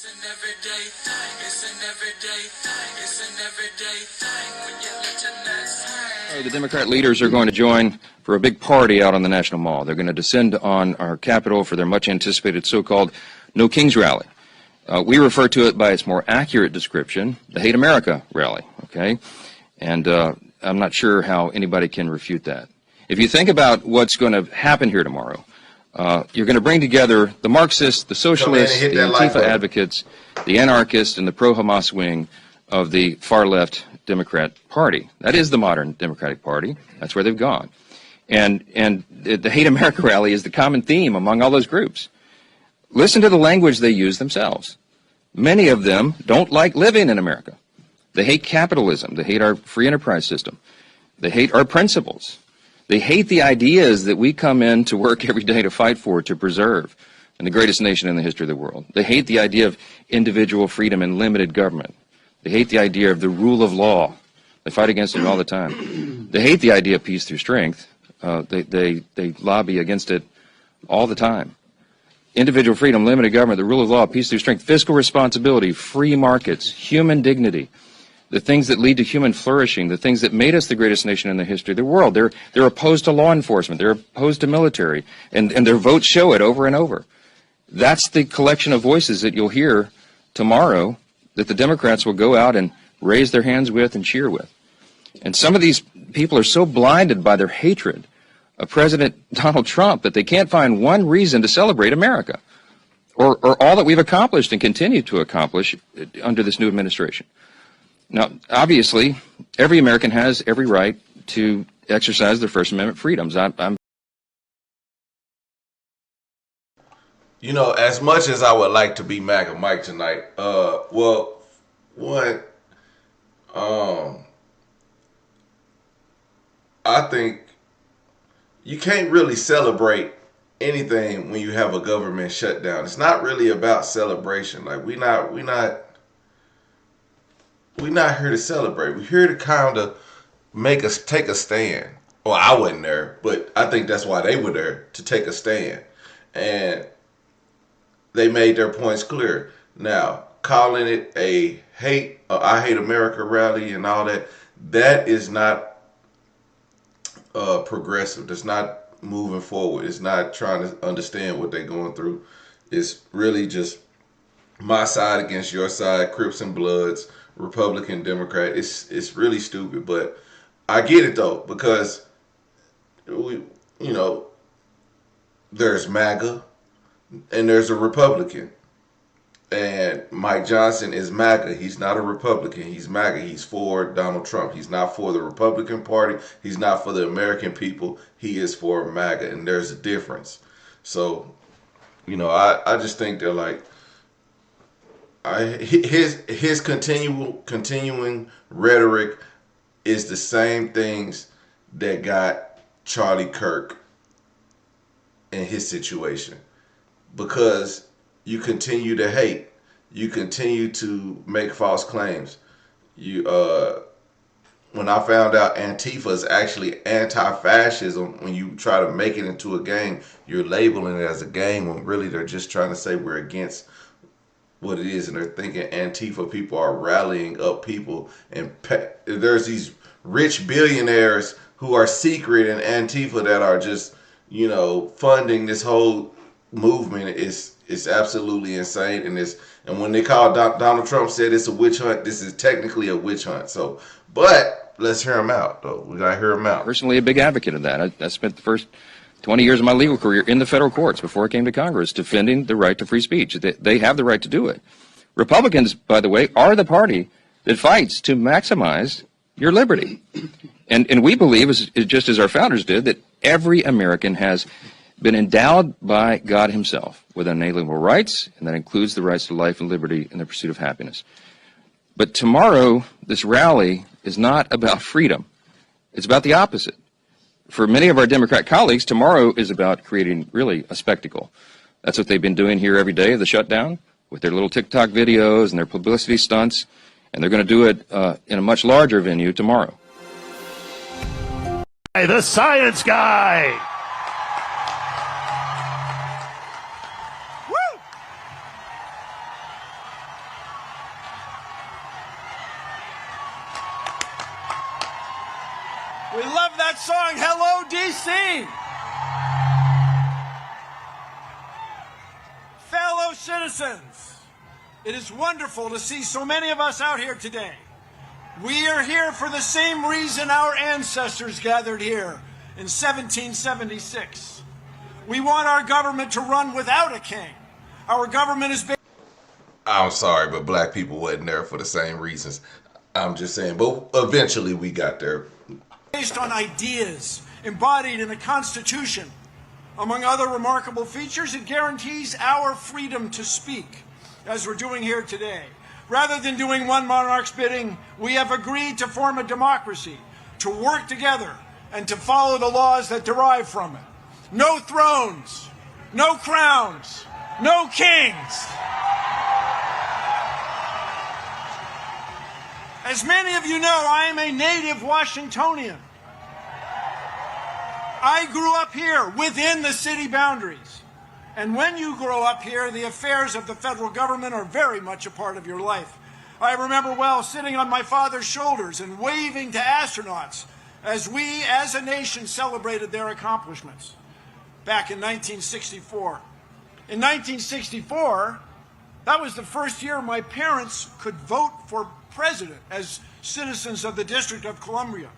It's an everyday thing. It's an everyday thing. It's an everyday thing when you let your nuts hang. The Democrat leaders are going to join for a big party out on the National Mall. They're going to descend on our Capitol for their much-anticipated so-called No Kings rally. We refer to it by its more accurate description, the Hate America rally, okay? And I'm not sure how anybody can refute that. If you think about what's going to happen here tomorrow, you're going to bring together the Marxists, the Socialists, the ANTIFA advocates, the anarchists, and the pro-Hamas wing of the far-left Democrat Party. That is the modern Democratic Party. That's where they've gone. And the Hate America rally is the common theme among all those groups. Listen to the language they use themselves. Many of them don't like living in America. They hate capitalism. They hate our free enterprise system. They hate our principles. They hate the ideas that we come in to work every day to fight for, to preserve, in the greatest nation in the history of the world. They hate the idea of individual freedom and limited government. They hate the idea of the rule of law. They fight against it all the time. They hate the idea of peace through strength. They lobby against it all the time. Individual freedom, limited government, the rule of law, peace through strength, fiscal responsibility, free markets, human dignity, the things that lead to human flourishing, the things that made us the greatest nation in the history of the world. They're opposed to law enforcement. They're opposed to military. And their votes show it over and over. That's the collection of voices that you'll hear tomorrow that the Democrats will go out and raise their hands with and cheer with. And some of these people are so blinded by their hatred of President Donald Trump that they can't find one reason to celebrate America or all that we've accomplished and continue to accomplish under this new administration. Now, obviously, every American has every right to exercise their First Amendment freedoms. You know, as much as I would like to be MAGA Mike tonight, I think you can't really celebrate anything when you have a government shutdown. It's not really about celebration. Like we're not here to celebrate. We're here to kind of make us take a stand. Well, I wasn't there, but I think that's why they were there, to take a stand. And they made their points clear. Now, calling it a I hate America rally and all that, that is not progressive. That's not moving forward. It's not trying to understand what they're going through. It's really just my side against your side, Crips and Bloods, Republican, Democrat. It's really stupid, but I get it though, because there's MAGA and there's a Republican. And Mike Johnson is MAGA. He's not a Republican. He's MAGA. He's for Donald Trump. He's not for the Republican Party. He's not for the American people. He is for MAGA, and there's a difference. So, I just think they're like, his continuing rhetoric is the same things that got Charlie Kirk in his situation, because you continue to hate, you continue to make false claims. When I found out Antifa is actually anti-fascism, when you try to make it into a gang, you're labeling it as a gang when really they're just trying to say we're against what it is, and they're thinking Antifa people are rallying up people, and there's these rich billionaires who are secret in Antifa that are just funding this whole movement. It's absolutely insane, and when they call Donald Trump said it's a witch hunt, this is technically a witch hunt. So, but let's hear him out though. We gotta hear him out. Personally, a big advocate of that. I spent the first 20 years of my legal career in the federal courts before I came to Congress defending the right to free speech. They have the right to do it. Republicans, by the way, are the party that fights to maximize your liberty. And we believe, just as our founders did, that every American has been endowed by God himself with unalienable rights, and that includes the rights to life and liberty and the pursuit of happiness. But tomorrow, this rally is not about freedom. It's about the opposite. For many of our Democrat colleagues, tomorrow is about creating really a spectacle. That's what they've been doing here every day of the shutdown with their little TikTok videos and their publicity stunts, and they're going to do it in a much larger venue tomorrow. Hey, the science guy! scene. Fellow citizens, it is wonderful to see so many of us out here today. We are here for the same reason our ancestors gathered here in 1776. We want our government to run without a king. Our government is based... I'm sorry, but black people wasn't there for the same reasons. I'm just saying, but eventually we got there. Based on ideas embodied in the Constitution. Among other remarkable features, it guarantees our freedom to speak, as we're doing here today. Rather than doing one monarch's bidding, we have agreed to form a democracy, to work together, and to follow the laws that derive from it. No thrones, no crowns, no kings. As many of you know, I am a native Washingtonian. I grew up here within the city boundaries. And when you grow up here, the affairs of the federal government are very much a part of your life. I remember well sitting on my father's shoulders and waving to astronauts as we, as a nation, celebrated their accomplishments back in 1964. In 1964, that was the first year my parents could vote for president as citizens of the District of Columbia.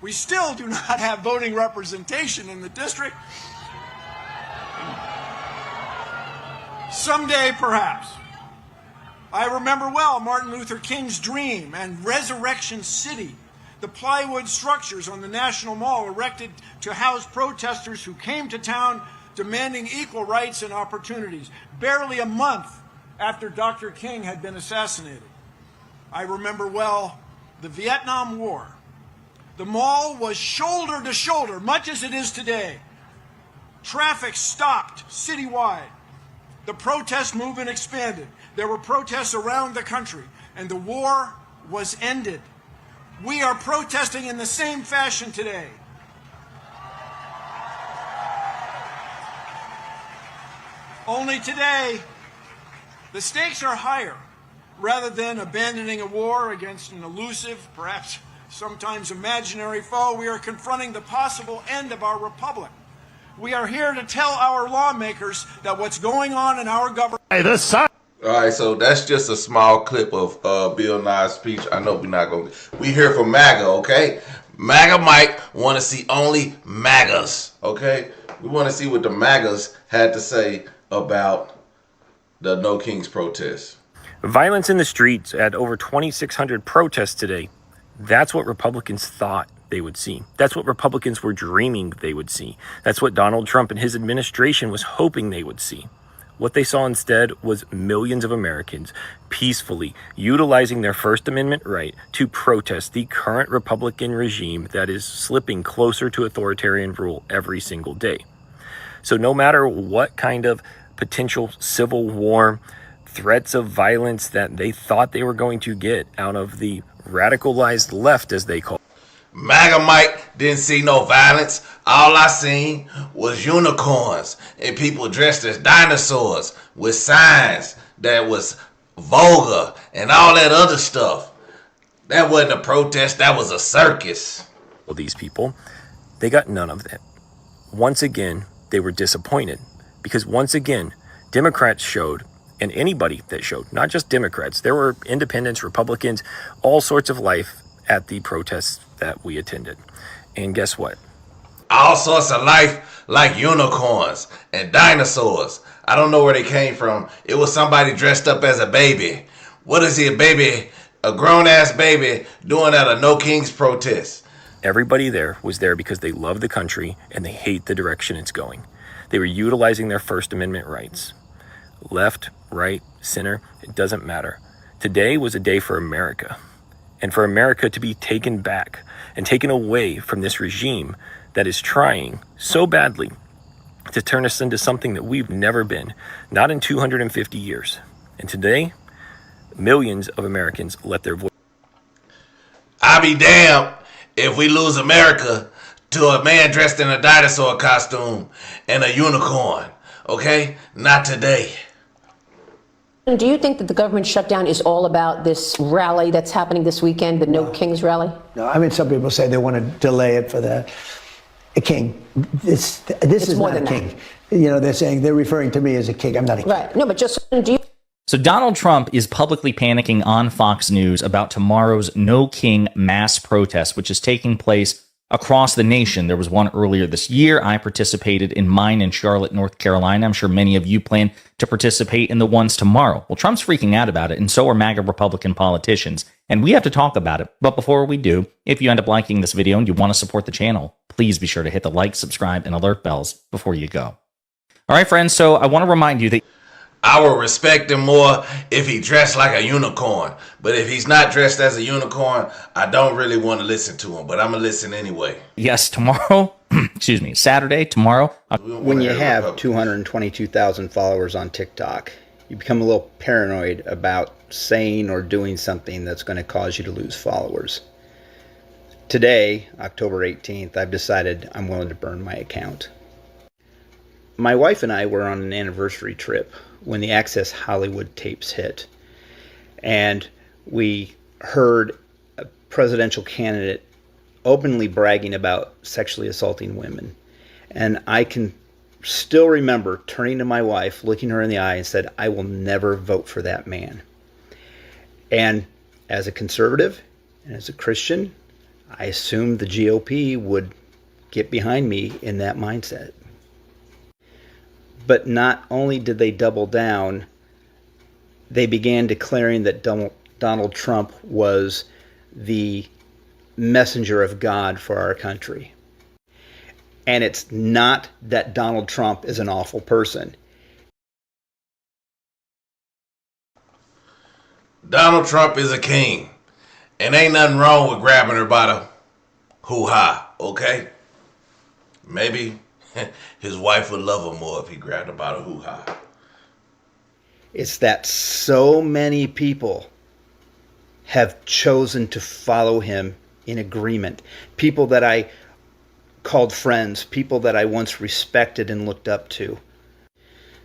We still do not have voting representation in the district. Someday, perhaps. I remember well Martin Luther King's dream and Resurrection City, the plywood structures on the National Mall erected to house protesters who came to town demanding equal rights and opportunities, barely a month after Dr. King had been assassinated. I remember well the Vietnam War. The mall was shoulder to shoulder, much as it is today. Traffic stopped citywide. The protest movement expanded. There were protests around the country, and the war was ended. We are protesting in the same fashion today. Only today, the stakes are higher. Rather than abandoning a war against an elusive, perhaps sometimes imaginary foe, we are confronting the possible end of our republic. We are here to tell our lawmakers that what's going on in our government... All right, so that's just a small clip of Bill Nye's speech. I know we're not going to... We here for MAGA, okay? MAGA Mike want to see only MAGAs, okay? We want to see what the MAGAs had to say about the No Kings protest. Violence in the streets at over 2,600 protests today. That's what Republicans thought they would see. That's what Republicans were dreaming they would see. That's what Donald Trump and his administration was hoping they would see. What they saw instead was millions of Americans peacefully utilizing their First Amendment right to protest the current Republican regime that is slipping closer to authoritarian rule every single day. So no matter what kind of potential civil war, threats of violence that they thought they were going to get out of the radicalized left, as they call it. MAGA Mike didn't see no violence. All I seen was unicorns and people dressed as dinosaurs with signs that was vulgar and all that other stuff. That wasn't a protest, that was a circus. Well, these people, they got none of that. Once again, they were disappointed because once again, Democrats showed, and anybody that showed, not just Democrats, there were independents, Republicans, all sorts of life at the protests that we attended. And guess what? All sorts of life like unicorns and dinosaurs. I don't know where they came from. It was somebody dressed up as a baby. What is he, a baby, a grown-ass baby doing at a No Kings protest? Everybody there was there because they love the country and they hate the direction it's going. They were utilizing their First Amendment rights. Left, right, center, it doesn't matter. Today was a day for America. And for America to be taken back and taken away from this regime that is trying so badly to turn us into something that we've never been, not in 250 years. And today, millions of Americans let their voice. I'll be damned if we lose America to a man dressed in a dinosaur costume and a unicorn. Okay? Not today. Do you think that the government shutdown is all about this rally that's happening this weekend, the No Kings rally? No, I mean, some people say they want to delay it for that. A king. This is more not a than king. You know, they're referring to me as a king. I'm not a king. Right. No, but just do you? So Donald Trump is publicly panicking on Fox News about tomorrow's No King mass protest, which is taking place across the nation. There was one earlier this year. I participated in mine in Charlotte, North Carolina. I'm sure many of you plan to participate in the ones tomorrow. Well, Trump's freaking out about it, and so are MAGA Republican politicians. And we have to talk about it. But before we do, if you end up liking this video and you want to support the channel, please be sure to hit the like, subscribe, and alert bells before you go. All right, friends, so I want to remind you that I will respect him more if he dressed like a unicorn. But if he's not dressed as a unicorn, I don't really want to listen to him. But I'm going to listen anyway. yes, tomorrow, excuse me, Saturday, tomorrow. When you have 222,000 followers on TikTok, you become a little paranoid about saying or doing something that's going to cause you to lose followers. Today, October 18th, I've decided I'm willing to burn my account. My wife and I were on an anniversary trip when the Access Hollywood tapes hit. And we heard a presidential candidate openly bragging about sexually assaulting women. And I can still remember turning to my wife, looking her in the eye, and said, I will never vote for that man. And as a conservative and as a Christian, I assumed the GOP would get behind me in that mindset. But not only did they double down, they began declaring that Donald Trump was the messenger of God for our country. And it's not that Donald Trump is an awful person. Donald Trump is a king. And ain't nothing wrong with grabbing her by the hoo-ha, okay? Maybe his wife would love him more if he grabbed her by the hoo-ha. It's that so many people have chosen to follow him in agreement. People that I called friends, people that I once respected and looked up to.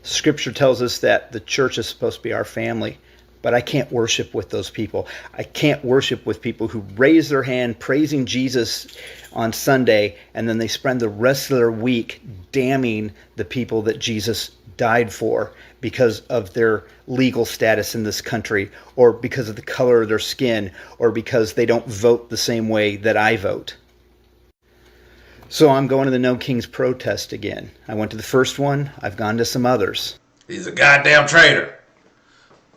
Scripture tells us that the church is supposed to be our family, but I can't worship with those people. I can't worship with people who raise their hand praising Jesus on Sunday, and then they spend the rest of their week damning the people that Jesus died for because of their legal status in this country, or because of the color of their skin, or because they don't vote the same way that I vote. So I'm going to the No Kings protest again. I went to the first one. I've gone to some others. He's a goddamn traitor.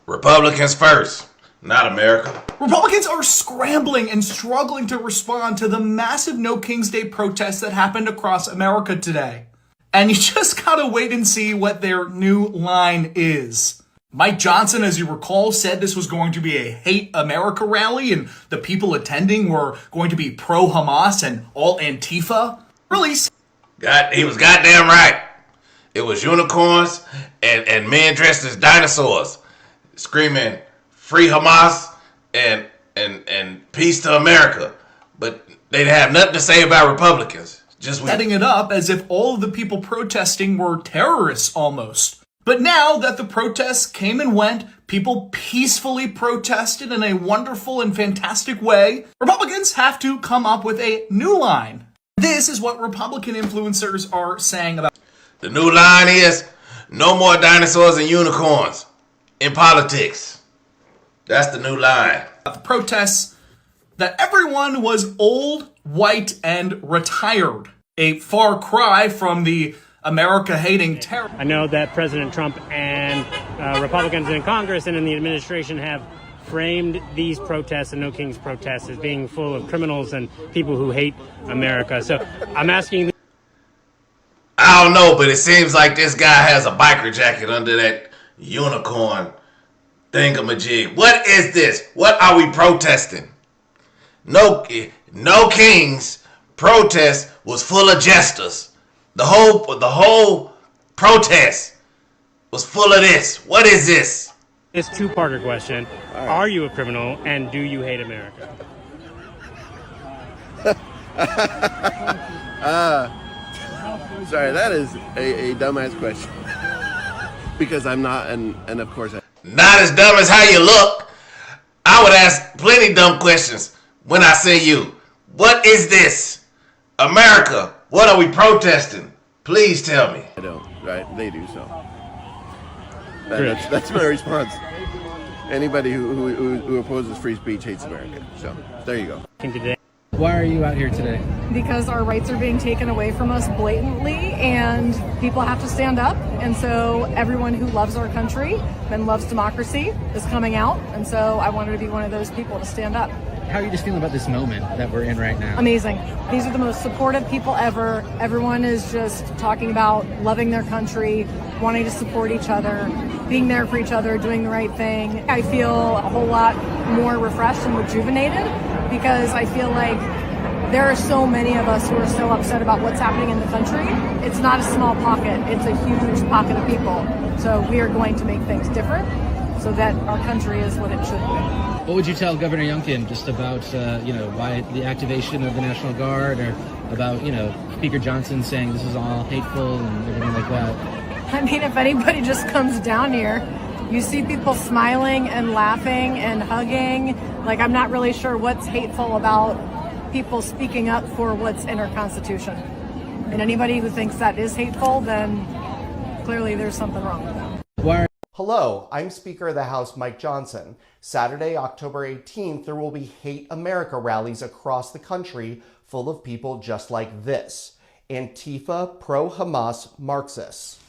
Republicans first, not America. Republicans are scrambling and struggling to respond to the massive No King's Day protests that happened across America today. And you just gotta wait and see what their new line is. Mike Johnson, as you recall, said this was going to be a Hate America rally, and the people attending were going to be pro-Hamas and all Antifa. Release. He was goddamn right. It was unicorns and men dressed as dinosaurs, screaming free Hamas and peace to America. But they'd have nothing to say about Republicans. Just setting it up as if all of the people protesting were terrorists almost. But now that the protests came and went, people peacefully protested in a wonderful and fantastic way, Republicans have to come up with a new line. This is what Republican influencers are saying about. The new line is no more dinosaurs and unicorns in politics. That's the new line. The protests that everyone was old, white, and retired. A far cry from the America-hating terror. I know that President Trump and Republicans in Congress and in the administration have framed these protests and No King's protests as being full of criminals and people who hate America. So I'm asking. I don't know, but it seems like this guy has a biker jacket under that unicorn thingamajig. What is this? What are we protesting? No King's protest was full of jesters. The whole protest was full of this. What is this? This two-parter question. Right. Are you a criminal and do you hate America? Sorry, that is a dumbass question. Because I'm not, and of course not as dumb as how you look. I would ask plenty dumb questions when I say you. What is this? America, What are we protesting? Please tell me. I don't, right? They do so. That's my response. Anybody who opposes free speech hates America. So, there you go. Why are you out here today? Because our rights are being taken away from us blatantly, and people have to stand up. And so everyone who loves our country and loves democracy is coming out. And so I wanted to be one of those people to stand up. How are you just feeling about this moment that we're in right now? Amazing. These are the most supportive people ever. Everyone is just talking about loving their country, wanting to support each other, being there for each other, doing the right thing. I feel a whole lot more refreshed and rejuvenated because I feel like there are so many of us who are so upset about what's happening in the country. It's not a small pocket, it's a huge pocket of people. So we are going to make things different so that our country is what it should be. What would you tell Governor Youngkin just about, why the activation of the National Guard, or about, Speaker Johnson saying this is all hateful and everything like that? I mean, if anybody just comes down here, you see people smiling and laughing and hugging. Like, I'm not really sure what's hateful about people speaking up for what's in our Constitution. And anybody who thinks that is hateful, then clearly there's something wrong with them. Hello, I'm Speaker of the House Mike Johnson. Saturday, October 18th, there will be Hate America rallies across the country full of people just like this. Antifa, pro-Hamas Marxists.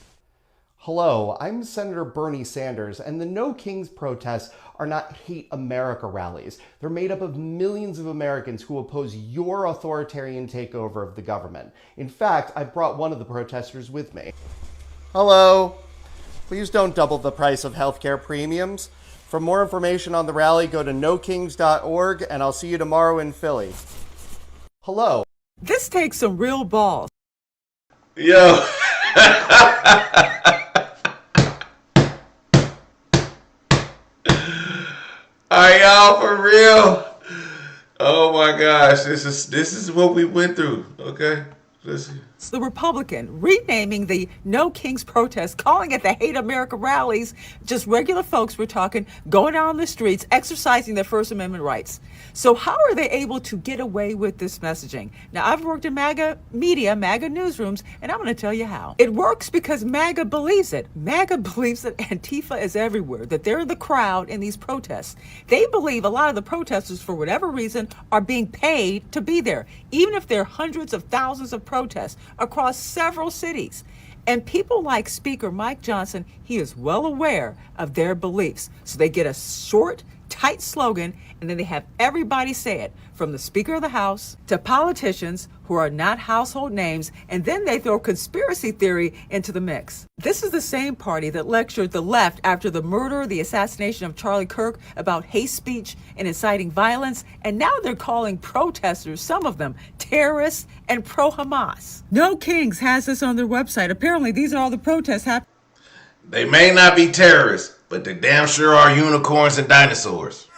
Hello, I'm Senator Bernie Sanders, and the No Kings protests are not Hate America rallies. They're made up of millions of Americans who oppose your authoritarian takeover of the government. In fact, I brought one of the protesters with me. Hello. Please don't double the price of healthcare premiums. For more information on the rally, go to nokings.org, and I'll see you tomorrow in Philly. Hello. This takes some real balls. Yo. Are y'all for real? Oh my gosh, this is what we went through. Okay, listen. The Republican renaming the No Kings protest, calling it the Hate America rallies, just regular folks we're talking, going out on the streets, exercising their First Amendment rights. So how are they able to get away with this messaging? Now, I've worked in MAGA media, MAGA newsrooms, and I'm going to tell you how. It works because MAGA believes it. MAGA believes that Antifa is everywhere, that they're the crowd in these protests. They believe a lot of the protesters, for whatever reason, are being paid to be there, even if there are hundreds of thousands of protests across several cities. And people like Speaker Mike Johnson, he is well aware of their beliefs. So they get a short, tight slogan, and then they have everybody say it, from the Speaker of the House to politicians who are not household names, and then they throw conspiracy theory into the mix. This is the same party that lectured the left after the murder, the assassination of Charlie Kirk, about hate speech and inciting violence, and now they're calling protesters, some of them, terrorists and pro-Hamas. No Kings has this on their website. Apparently, these are all the protests happening. They may not be terrorists, but they damn sure are unicorns and dinosaurs.